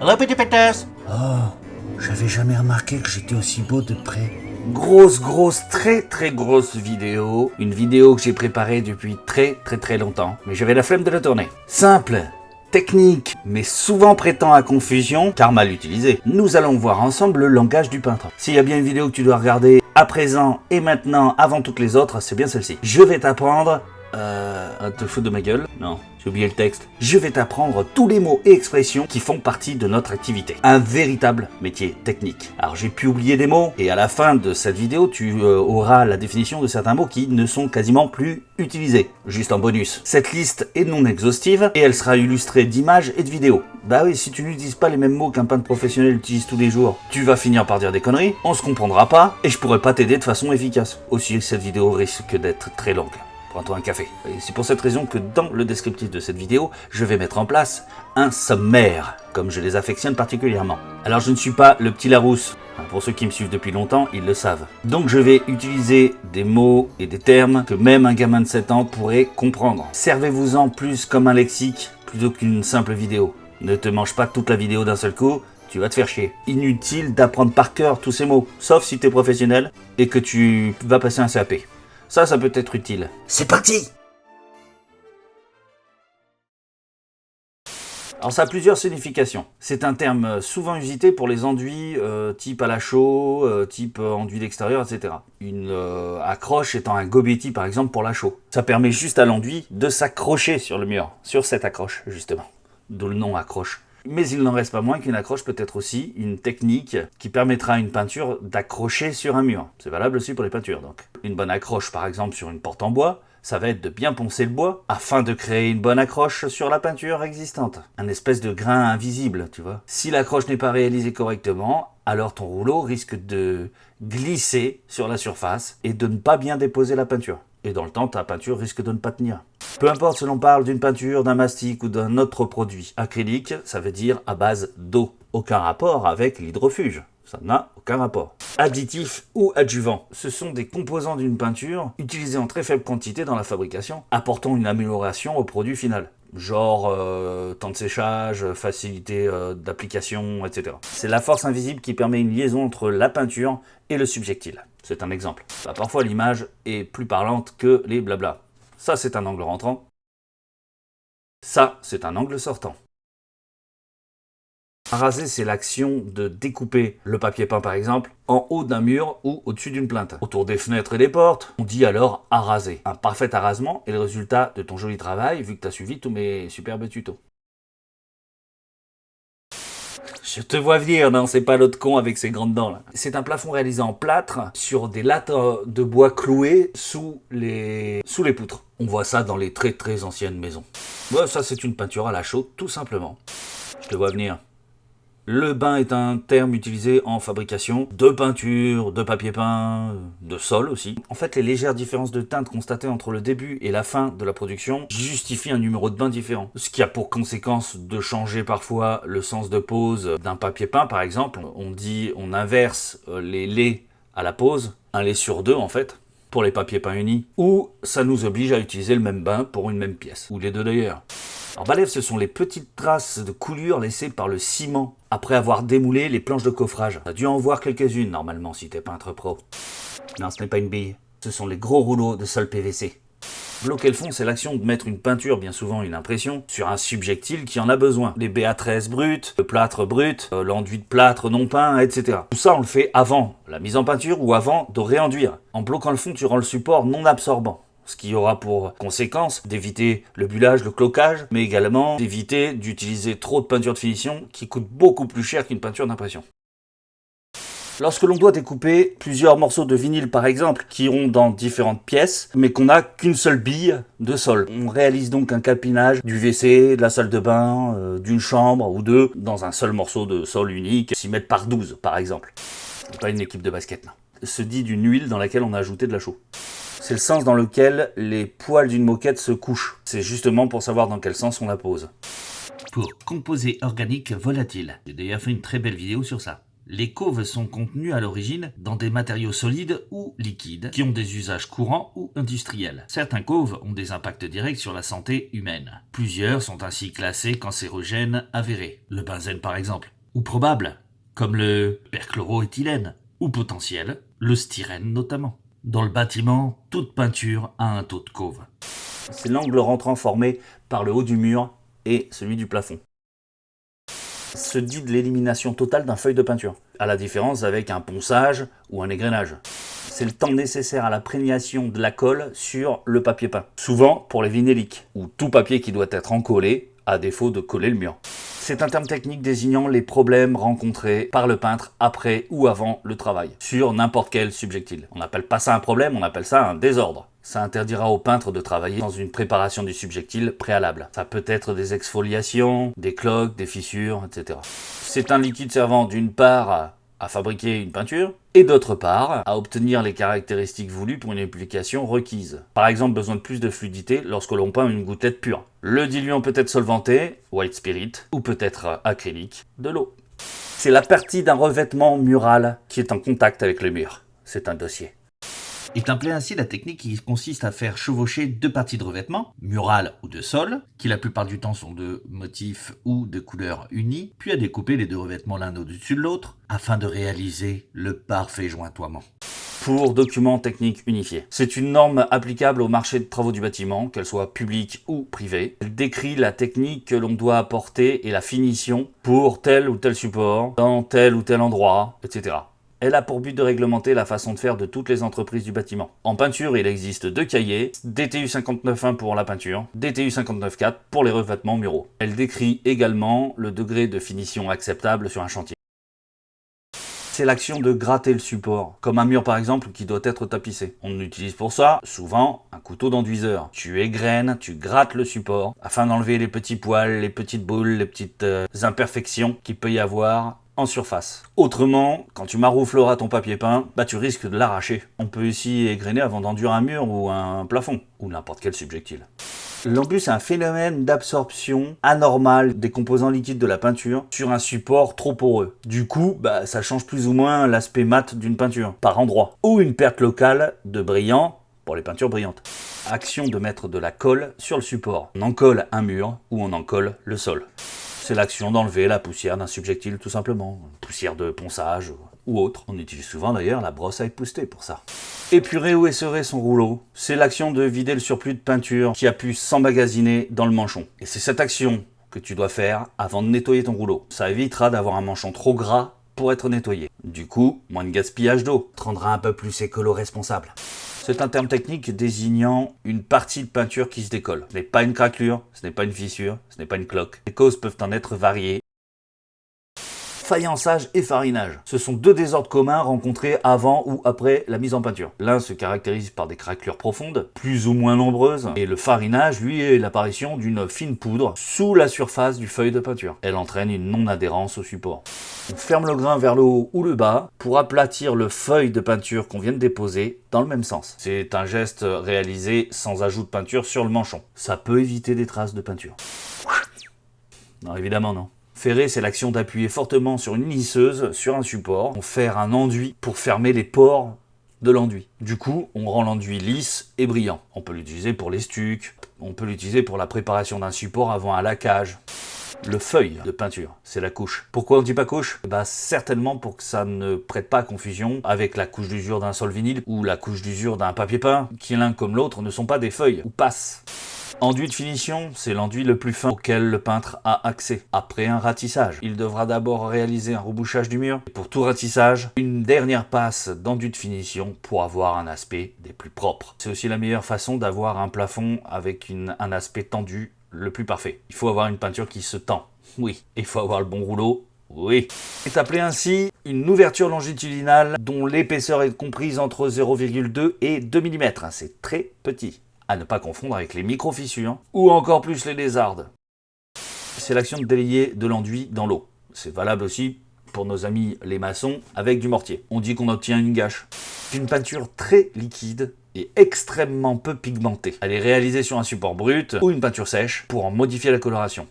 Répétez-pétasse. Oh, j'avais jamais remarqué que j'étais aussi beau de près. Grosse, très grosse vidéo. Une vidéo que j'ai préparée depuis très longtemps. Mais j'avais la flemme de la tourner. Simple, technique, mais souvent prêtant à confusion, car mal utilisé. Nous allons voir ensemble le langage du peintre. S'il y a bien une vidéo que tu dois regarder à présent et maintenant avant toutes les autres, c'est bien celle-ci. Je vais t'apprendre... te foutre de ma gueule? Non, j'ai oublié le texte. Je vais t'apprendre tous les mots et expressions qui font partie de notre activité. Un véritable métier technique. Alors j'ai pu oublier des mots, et à la fin de cette vidéo, tu auras la définition de certains mots qui ne sont quasiment plus utilisés. Juste en bonus. Cette liste est non exhaustive, et elle sera illustrée d'images et de vidéos. Bah oui, si tu n'utilises pas les mêmes mots qu'un peintre professionnel utilise tous les jours, tu vas finir par dire des conneries, on se comprendra pas, et je pourrai pas t'aider de façon efficace. Aussi, cette vidéo risque d'être très longue. Prends-toi un café. Et c'est pour cette raison que dans le descriptif de cette vidéo, je vais mettre en place un sommaire, comme je les affectionne particulièrement. Alors je ne suis pas le petit Larousse. Pour ceux qui me suivent depuis longtemps, ils le savent. Donc je vais utiliser des mots et des termes que même un gamin de 7 ans pourrait comprendre. Servez-vous-en plus comme un lexique plutôt qu'une simple vidéo. Ne te mange pas toute la vidéo d'un seul coup, tu vas te faire chier. Inutile d'apprendre par cœur tous ces mots, sauf si tu es professionnel et que tu vas passer un CAP. Ça peut être utile. C'est parti! Alors ça a plusieurs significations. C'est un terme souvent usité pour les enduits type à la chaux, type enduit d'extérieur, etc. Une accroche étant un gobetti par exemple pour la chaux. Ça permet juste à l'enduit de s'accrocher sur le mur, sur cette accroche justement. D'où le nom accroche. Mais il n'en reste pas moins qu'une accroche peut être aussi une technique qui permettra à une peinture d'accrocher sur un mur. C'est valable aussi pour les peintures donc. Une bonne accroche par exemple sur une porte en bois, ça va être de bien poncer le bois afin de créer une bonne accroche sur la peinture existante. Un espèce de grain invisible, tu vois. Si l'accroche n'est pas réalisée correctement, alors ton rouleau risque de glisser sur la surface et de ne pas bien déposer la peinture. Et dans le temps, ta peinture risque de ne pas tenir. Peu importe si l'on parle d'une peinture, d'un mastic ou d'un autre produit. Acrylique, ça veut dire à base d'eau. Aucun rapport avec l'hydrofuge. Ça n'a aucun rapport. Additif ou adjuvant, ce sont des composants d'une peinture utilisés en très faible quantité dans la fabrication, apportant une amélioration au produit final. Genre temps de séchage, facilité d'application, etc. C'est la force invisible qui permet une liaison entre la peinture et le subjectile. C'est un exemple. Bah, parfois l'image est plus parlante que les blabla. Ça c'est un angle rentrant. Ça c'est un angle sortant. Araser, c'est l'action de découper le papier peint par exemple en haut d'un mur ou au-dessus d'une plainte. Autour des fenêtres et des portes, on dit alors araser. Un parfait arasement est le résultat de ton joli travail vu que tu as suivi tous mes superbes tutos. Je te vois venir, non, c'est pas l'autre con avec ses grandes dents là. C'est un plafond réalisé en plâtre sur des lattes de bois clouées sous les poutres. On voit ça dans les très anciennes maisons. Ouais, ça c'est une peinture à la chaux tout simplement. Je te vois venir. Le bain est un terme utilisé en fabrication de peinture, de papier peint, de sol aussi. En fait, les légères différences de teinte constatées entre le début et la fin de la production justifient un numéro de bain différent. Ce qui a pour conséquence de changer parfois le sens de pose d'un papier peint par exemple. On inverse les laits à la pose, un lait sur deux en fait, pour les papiers peints unis. Ou ça nous oblige à utiliser le même bain pour une même pièce, ou les deux d'ailleurs. Alors balève, ce sont les petites traces de coulure laissées par le ciment après avoir démoulé les planches de coffrage. T'as dû en voir quelques-unes normalement si t'es peintre pro. Non, ce n'est pas une bille. Ce sont les gros rouleaux de sol PVC. Bloquer le fond, c'est l'action de mettre une peinture, bien souvent une impression, sur un subjectile qui en a besoin. Les BA13 bruts, le plâtre brut, l'enduit de plâtre non peint, etc. Tout ça, on le fait avant la mise en peinture ou avant de réenduire. En bloquant le fond, tu rends le support non absorbant. Ce qui aura pour conséquence d'éviter le bullage, le cloquage, mais également d'éviter d'utiliser trop de peinture de finition qui coûte beaucoup plus cher qu'une peinture d'impression. Lorsque l'on doit découper plusieurs morceaux de vinyle par exemple, qui iront dans différentes pièces, mais qu'on n'a qu'une seule bille de sol. On réalise donc un capinage du WC, de la salle de bain, d'une chambre ou deux, dans un seul morceau de sol unique, 6 mètres par 12 par exemple. C'est pas une équipe de basket, non. Se dit d'une huile dans laquelle on a ajouté de la chaux. C'est le sens dans lequel les poils d'une moquette se couchent. C'est justement pour savoir dans quel sens on la pose. Pour composés organiques volatiles. J'ai d'ailleurs fait une très belle vidéo sur ça. Les coves sont contenues à l'origine dans des matériaux solides ou liquides qui ont des usages courants ou industriels. Certains coves ont des impacts directs sur la santé humaine. Plusieurs sont ainsi classés cancérogènes avérés, le benzène par exemple, ou probables, comme le perchloroéthylène, ou potentiels, le styrène notamment. Dans le bâtiment, toute peinture a un taux de cove. C'est l'angle rentrant formé par le haut du mur et celui du plafond. Se dit de l'élimination totale d'un feuille de peinture, à la différence avec un ponçage ou un égrenage. C'est le temps nécessaire à la prégnation de la colle sur le papier peint, souvent pour les vinyliques, ou tout papier qui doit être encollé, à défaut de coller le mur. C'est un terme technique désignant les problèmes rencontrés par le peintre après ou avant le travail, sur n'importe quel subjectile. On n'appelle pas ça un problème, on appelle ça un désordre. Ça interdira au peintre de travailler dans une préparation du subjectile préalable. Ça peut être des exfoliations, des cloques, des fissures, etc. C'est un liquide servant d'une part à fabriquer une peinture, et d'autre part à obtenir les caractéristiques voulues pour une application requise. Par exemple, besoin de plus de fluidité lorsque l'on peint une gouttelette pure. Le diluant peut être solventé, white spirit, ou peut être acrylique, de l'eau. C'est la partie d'un revêtement mural qui est en contact avec le mur. C'est un dossier. Est appelée ainsi la technique qui consiste à faire chevaucher deux parties de revêtement, mural ou de sol, qui la plupart du temps sont de motifs ou de couleurs unies, puis à découper les deux revêtements l'un au-dessus de l'autre, afin de réaliser le parfait jointoiement. Pour documents techniques unifiés. C'est une norme applicable au marché de travaux du bâtiment, qu'elle soit publique ou privée. Elle décrit la technique que l'on doit apporter et la finition pour tel ou tel support, dans tel ou tel endroit, etc. Elle a pour but de réglementer la façon de faire de toutes les entreprises du bâtiment. En peinture, il existe deux cahiers, DTU 59.1 pour la peinture, DTU 59.4 pour les revêtements muraux. Elle décrit également le degré de finition acceptable sur un chantier. C'est l'action de gratter le support, comme un mur par exemple qui doit être tapissé. On utilise pour ça, souvent, un couteau d'enduiseur. Tu égrènes, tu grattes le support, afin d'enlever les petits poils, les petites boules, les petites imperfections qu'il peut y avoir en surface. Autrement, quand tu maroufleras ton papier peint, tu risques de l'arracher. On peut aussi égrener avant d'enduire un mur ou un plafond, ou n'importe quel subjectile. L'embus est un phénomène d'absorption anormale des composants liquides de la peinture sur un support trop poreux. Du coup, ça change plus ou moins l'aspect mat d'une peinture, par endroit. Ou une perte locale de brillant pour les peintures brillantes. Action de mettre de la colle sur le support. On en colle un mur ou on en colle le sol. C'est l'action d'enlever la poussière d'un subjectile tout simplement. Poussière de ponçage ou autre. On utilise souvent d'ailleurs la brosse à épousseter pour ça. Épurer ou essorer son rouleau, c'est l'action de vider le surplus de peinture qui a pu s'emmagasiner dans le manchon. Et c'est cette action que tu dois faire avant de nettoyer ton rouleau. Ça évitera d'avoir un manchon trop gras pour être nettoyé. Du coup, moins de gaspillage d'eau. Te rendra un peu plus écolo-responsable. C'est un terme technique désignant une partie de peinture qui se décolle. Ce n'est pas une craquelure, ce n'est pas une fissure, ce n'est pas une cloque. Les causes peuvent en être variées. Faïençage et farinage. Ce sont deux désordres communs rencontrés avant ou après la mise en peinture. L'un se caractérise par des craquelures profondes, plus ou moins nombreuses, et le farinage, lui, est l'apparition d'une fine poudre sous la surface du feuille de peinture. Elle entraîne une non-adhérence au support. On ferme le grain vers le haut ou le bas pour aplatir le feuille de peinture qu'on vient de déposer dans le même sens. C'est un geste réalisé sans ajout de peinture sur le manchon. Ça peut éviter des traces de peinture. Non, évidemment non. Ferrer, c'est l'action d'appuyer fortement sur une lisseuse sur un support pour faire un enduit pour fermer les pores de l'enduit. Du coup, on rend l'enduit lisse et brillant. On peut l'utiliser pour les stucs, on peut l'utiliser pour la préparation d'un support avant un laquage. Le feuille de peinture, c'est la couche. Pourquoi on dit pas couche ? Certainement pour que ça ne prête pas à confusion avec la couche d'usure d'un sol vinyle ou la couche d'usure d'un papier peint, qui l'un comme l'autre ne sont pas des feuilles ou passes. Enduit de finition, c'est l'enduit le plus fin auquel le peintre a accès. Après un ratissage, il devra d'abord réaliser un rebouchage du mur. Et pour tout ratissage, une dernière passe d'enduit de finition pour avoir un aspect des plus propres. C'est aussi la meilleure façon d'avoir un plafond avec un aspect tendu le plus parfait. Il faut avoir une peinture qui se tend. Oui. Il faut avoir le bon rouleau. Oui. C'est appelé ainsi une ouverture longitudinale dont l'épaisseur est comprise entre 0,2 et 2 mm. C'est très petit. À ne pas confondre avec les micro-fissures, ou encore plus les lézardes. C'est l'action de délayer de l'enduit dans l'eau. C'est valable aussi pour nos amis les maçons avec du mortier. On dit qu'on obtient une gâche. Une peinture très liquide et extrêmement peu pigmentée. Elle est réalisée sur un support brut ou une peinture sèche pour en modifier la coloration.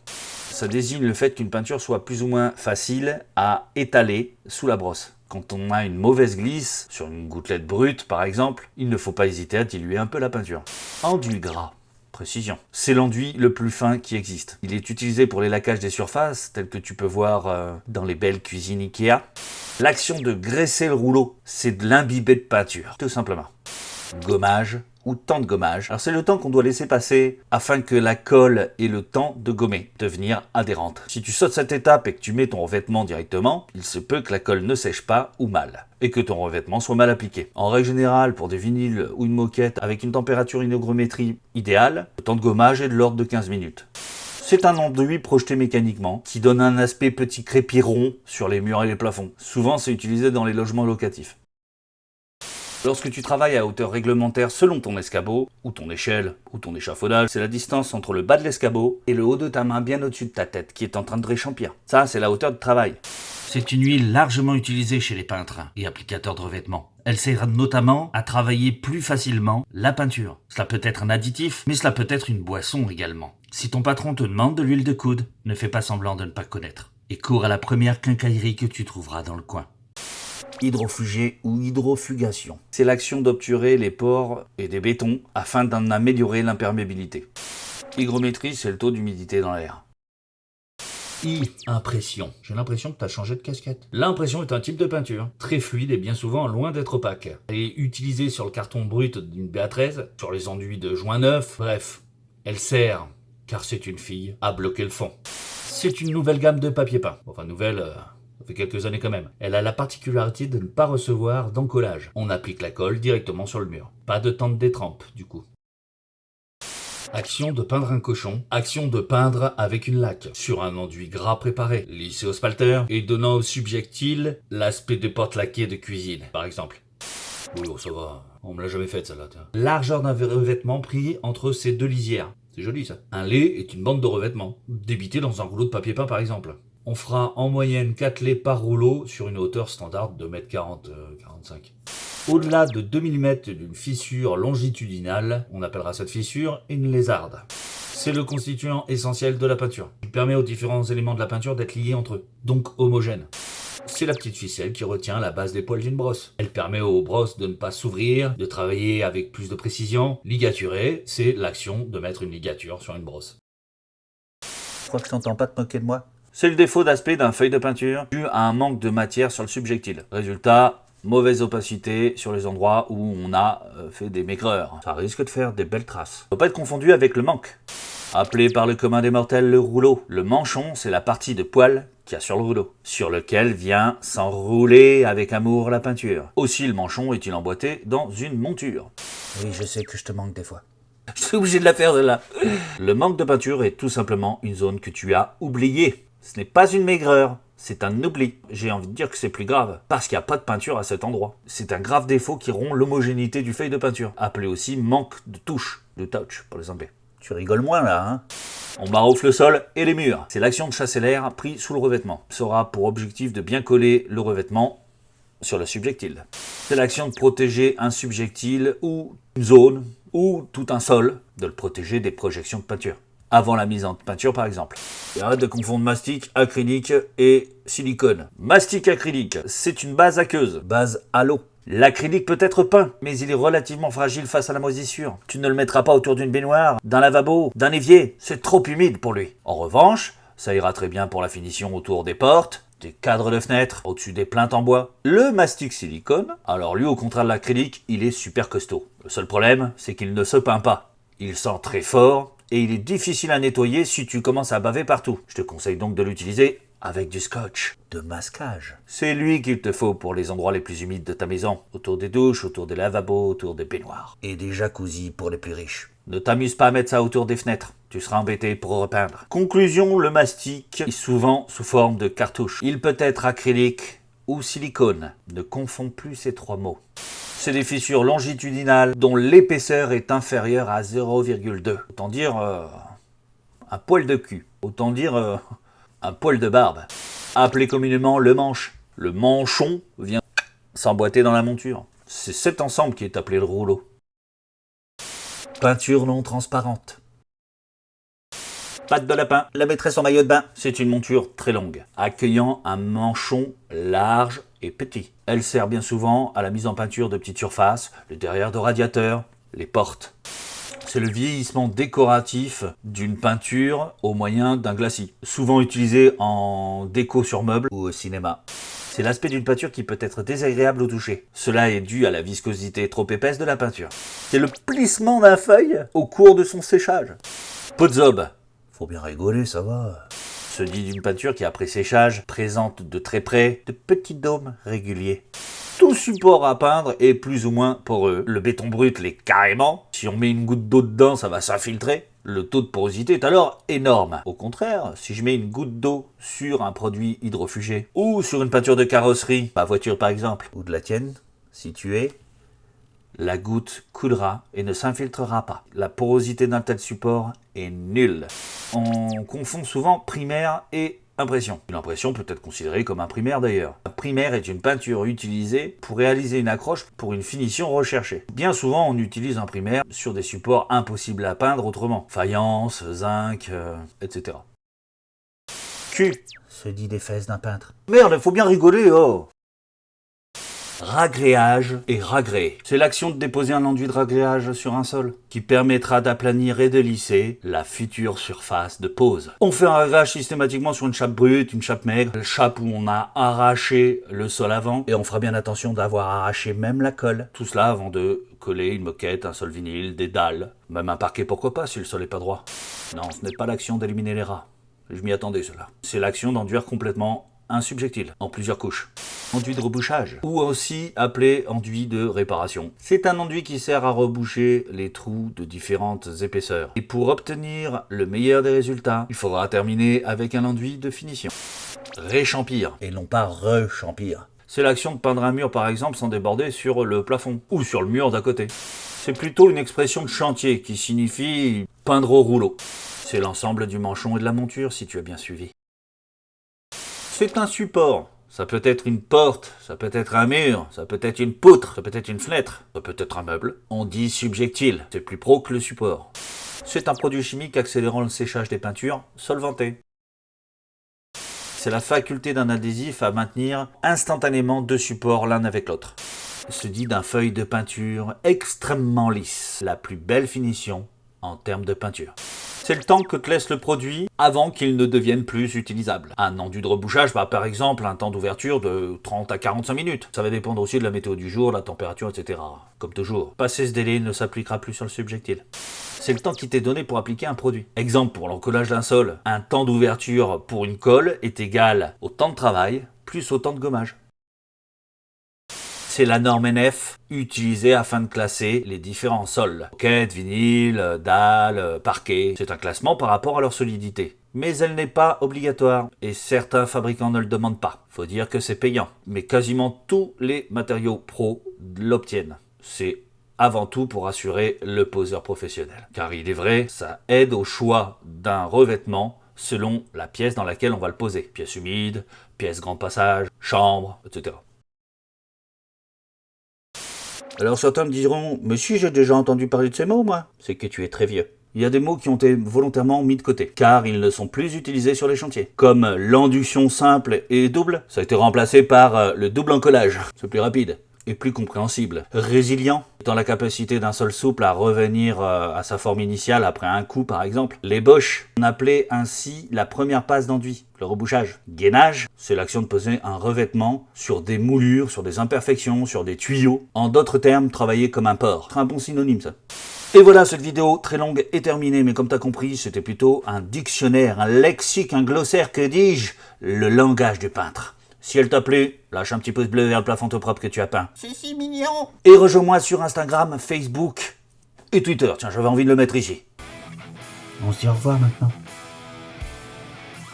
Ça désigne le fait qu'une peinture soit plus ou moins facile à étaler sous la brosse. Quand on a une mauvaise glisse, sur une gouttelette brute par exemple, il ne faut pas hésiter à diluer un peu la peinture. Enduit gras. Précision. C'est l'enduit le plus fin qui existe. Il est utilisé pour les lacages des surfaces, tels que tu peux voir dans les belles cuisines Ikea. L'action de graisser le rouleau, c'est de l'imbiber de peinture, tout simplement. Gommage ou temps de gommage. Alors c'est le temps qu'on doit laisser passer afin que la colle ait le temps de gommer, devenir adhérente. Si tu sautes cette étape et que tu mets ton revêtement directement, il se peut que la colle ne sèche pas ou mal, et que ton revêtement soit mal appliqué. En règle générale, pour des vinyles ou une moquette avec une température inhygrométrie idéale, le temps de gommage est de l'ordre de 15 minutes. C'est un enduit projeté mécaniquement qui donne un aspect petit crépi rond sur les murs et les plafonds. Souvent c'est utilisé dans les logements locatifs. Lorsque tu travailles à hauteur réglementaire selon ton escabeau, ou ton échelle, ou ton échafaudage, c'est la distance entre le bas de l'escabeau et le haut de ta main bien au-dessus de ta tête qui est en train de réchampir. Ça, c'est la hauteur de travail. C'est une huile largement utilisée chez les peintres et applicateurs de revêtements. Elle sert notamment à travailler plus facilement la peinture. Cela peut être un additif, mais cela peut être une boisson également. Si ton patron te demande de l'huile de coude, ne fais pas semblant de ne pas connaître. Et cours à la première quincaillerie que tu trouveras dans le coin. Hydrofugée ou hydrofugation. C'est l'action d'obturer les pores et des bétons afin d'en améliorer l'imperméabilité. Hygrométrie, c'est le taux d'humidité dans l'air. Impression. J'ai l'impression que tu as changé de casquette. L'impression est un type de peinture, très fluide et bien souvent loin d'être opaque. Elle est utilisée sur le carton brut d'une BA13, sur les enduits de joint neuf, bref. Elle sert, car c'est une fille, à bloquer le fond. C'est une nouvelle gamme de papier peint. Enfin nouvelle... Ça fait quelques années quand même. Elle a la particularité de ne pas recevoir d'encollage. On applique la colle directement sur le mur. Pas de temps de détrempe, du coup. Action de peindre un cochon. Action de peindre avec une laque. Sur un enduit gras préparé, lissé au spalter, et donnant au subjectile l'aspect de porte laquée de cuisine, par exemple. Oui, ça va. On me l'a jamais fait, celle-là. Largeur d'un revêtement pris entre ces deux lisières. C'est joli, ça. Un lait est une bande de revêtement, débitée dans un rouleau de papier peint, par exemple. On fera en moyenne 4 laits par rouleau sur une hauteur standard de 2,40 m, 45. Au-delà de 2 mm d'une fissure longitudinale, on appellera cette fissure une lézarde. C'est le constituant essentiel de la peinture. Il permet aux différents éléments de la peinture d'être liés entre eux, donc homogènes. C'est la petite ficelle qui retient la base des poils d'une brosse. Elle permet aux brosses de ne pas s'ouvrir, de travailler avec plus de précision. Ligaturer, c'est l'action de mettre une ligature sur une brosse. Je crois que je t'entends pas te moquer de moi. C'est le défaut d'aspect d'un feuille de peinture dû à un manque de matière sur le subjectile. Résultat, mauvaise opacité sur les endroits où on a fait des maigreurs. Ça risque de faire des belles traces. Faut pas être confondu avec le manque. Appelé par le commun des mortels le rouleau. Le manchon, c'est la partie de poil qu'il y a sur le rouleau, sur lequel vient s'enrouler avec amour la peinture. Aussi, le manchon est-il emboîté dans une monture. Oui, je sais que je te manque des fois. Je suis obligé de la faire de là. Le manque de peinture est tout simplement une zone que tu as oubliée. Ce n'est pas une maigreur, c'est un oubli. J'ai envie de dire que c'est plus grave, parce qu'il n'y a pas de peinture à cet endroit. C'est un grave défaut qui rompt l'homogénéité du feuille de peinture, appelé aussi manque de touche, de touch pour les Anglais. Tu rigoles moins là, hein? On maroufle le sol et les murs. C'est l'action de chasser l'air pris sous le revêtement. Ça aura pour objectif de bien coller le revêtement sur le subjectile. C'est l'action de protéger un subjectile ou une zone ou tout un sol, de le protéger des projections de peinture. Avant la mise en peinture par exemple. Et arrête de confondre mastic, acrylique et silicone. Mastic acrylique, c'est une base aqueuse, base à l'eau. L'acrylique peut être peint, mais il est relativement fragile face à la moisissure. Tu ne le mettras pas autour d'une baignoire, d'un lavabo, d'un évier, c'est trop humide pour lui. En revanche, ça ira très bien pour la finition autour des portes, des cadres de fenêtres, au-dessus des plinthes en bois. Le mastic silicone, alors lui au contraire de l'acrylique, il est super costaud. Le seul problème, c'est qu'il ne se peint pas. Il sent très fort, et il est difficile à nettoyer si tu commences à baver partout. Je te conseille donc de l'utiliser avec du scotch de masquage. C'est lui qu'il te faut pour les endroits les plus humides de ta maison, autour des douches, autour des lavabos, autour des baignoires. Et des jacuzzis pour les plus riches. Ne t'amuse pas à mettre ça autour des fenêtres, tu seras embêté pour repeindre. Conclusion, le mastic est souvent sous forme de cartouche. Il peut être acrylique ou silicone. Ne confonds plus ces trois mots. C'est des fissures longitudinales dont l'épaisseur est inférieure à 0,2. Autant dire un poil de cul. Autant dire un poil de barbe. Appelé communément le manche. Le manchon vient s'emboîter dans la monture. C'est cet ensemble qui est appelé le rouleau. Peinture non transparente. Patte de lapin, la maîtresse en maillot de bain. C'est une monture très longue, accueillant un manchon large et petit. Elle sert bien souvent à la mise en peinture de petites surfaces, le derrière de radiateurs, les portes. C'est le vieillissement décoratif d'une peinture au moyen d'un glacis, souvent utilisé en déco sur meubles ou au cinéma. C'est l'aspect d'une peinture qui peut être désagréable au toucher. Cela est dû à la viscosité trop épaisse de la peinture. C'est le plissement d'un feuille au cours de son séchage. Podzob. Faut bien rigoler, ça va. Se dit d'une peinture qui, après séchage, présente de très près de petits dômes réguliers. Tout support à peindre est plus ou moins poreux. Le béton brut l'est carrément. Si on met une goutte d'eau dedans, ça va s'infiltrer. Le taux de porosité est alors énorme. Au contraire, si je mets une goutte d'eau sur un produit hydrofugé ou sur une peinture de carrosserie, ma voiture par exemple, Ou de la tienne, si tu es. la goutte coulera et ne s'infiltrera pas. La porosité d'un tel support est nulle. On confond souvent primaire et impression. Une impression peut être considérée comme un primaire d'ailleurs. Un primaire est une peinture utilisée pour réaliser une accroche pour une finition recherchée. Bien souvent, on utilise un primaire sur des supports impossibles à peindre autrement. Faïence, zinc, etc. Q. Se dit des fesses d'un peintre. Merde, faut bien rigoler, oh! Ragréage et ragré. C'est l'action de déposer un enduit de ragréage sur un sol qui permettra d'aplanir et de lisser la future surface de pose. On fait un ragréage systématiquement sur une chape brute, une chape maigre, une chape où on a arraché le sol avant et on fera bien attention d'avoir arraché même la colle. Tout cela avant de coller une moquette, un sol vinyle, des dalles, même un parquet pourquoi pas si le sol n'est pas droit. Non, ce n'est pas l'action d'éliminer les rats. Je m'y attendais cela. C'est l'action d'enduire complètement un subjectile en plusieurs couches. Enduit de rebouchage, ou aussi appelé enduit de réparation. C'est un enduit qui sert à reboucher les trous de différentes épaisseurs. Et pour obtenir le meilleur des résultats, il faudra terminer avec un enduit de finition. Réchampir. Et non pas rechampir. C'est l'action de peindre un mur par exemple sans déborder sur le plafond, ou sur le mur d'à côté. C'est plutôt une expression de chantier qui signifie peindre au rouleau. C'est l'ensemble du manchon et de la monture si tu as bien suivi. C'est un support. Ça peut être une porte, ça peut être un mur, ça peut être une poutre, ça peut être une fenêtre, ça peut être un meuble. On dit subjectile, c'est plus pro que le support. C'est un produit chimique accélérant le séchage des peintures, solventé. C'est la faculté d'un adhésif à maintenir instantanément deux supports l'un avec l'autre. Se dit d'un feuille de peinture extrêmement lisse, la plus belle finition en termes de peinture. C'est le temps que te laisse le produit avant qu'il ne devienne plus utilisable. Un enduit de rebouchage va par exemple un temps d'ouverture de 30 à 45 minutes. Ça va dépendre aussi de la météo du jour, la température, etc. Comme toujours. Passé ce délai, il ne s'appliquera plus sur le subjectile. C'est le temps qui t'est donné pour appliquer un produit. Exemple, pour l'encollage d'un sol, un temps d'ouverture pour une colle est égal au temps de travail plus au temps de gommage. C'est la norme NF utilisée afin de classer les différents sols. Moquette, vinyle, dalle, parquet. C'est un classement par rapport à leur solidité. Mais elle n'est pas obligatoire et certains fabricants ne le demandent pas. Faut dire que c'est payant. Mais quasiment tous les matériaux pro l'obtiennent. C'est avant tout pour assurer le poseur professionnel. Car il est vrai, ça aide au choix d'un revêtement selon la pièce dans laquelle on va le poser. Pièce humide, pièce grand passage, chambre, etc. Alors certains me diront, mais si j'ai déjà entendu parler de ces mots, moi. C'est que tu es très vieux. Il y a des mots qui ont été volontairement mis de côté, car ils ne sont plus utilisés sur les chantiers. Comme l'induction simple et double, ça a été remplacé par le double encollage. C'est plus rapide et plus compréhensible. Résilient, dans la capacité d'un sol souple à revenir à sa forme initiale après un coup par exemple. L'ébauche, on appelait ainsi la première passe d'enduit, le rebouchage. Gainage, c'est l'action de poser un revêtement sur des moulures, sur des imperfections, sur des tuyaux. En d'autres termes, travailler comme un porc. C'est un bon synonyme ça. Et voilà, cette vidéo très longue est terminée, mais comme t'as compris, c'était plutôt un dictionnaire, un lexique, un glossaire, que dis-je, le langage du peintre. Si elle t'a plu, lâche un petit pouce bleu vers le plafond tout propre que tu as peint. C'est si mignon. Et rejoins-moi sur Instagram, Facebook et Twitter. Tiens, j'avais envie de le mettre ici. On se dit au revoir maintenant.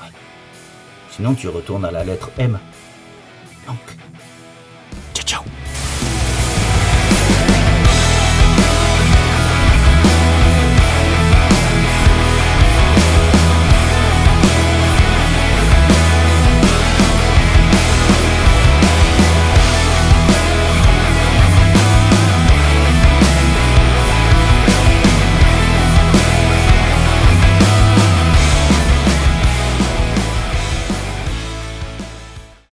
Ouais. Sinon tu retournes à la lettre M. Donc.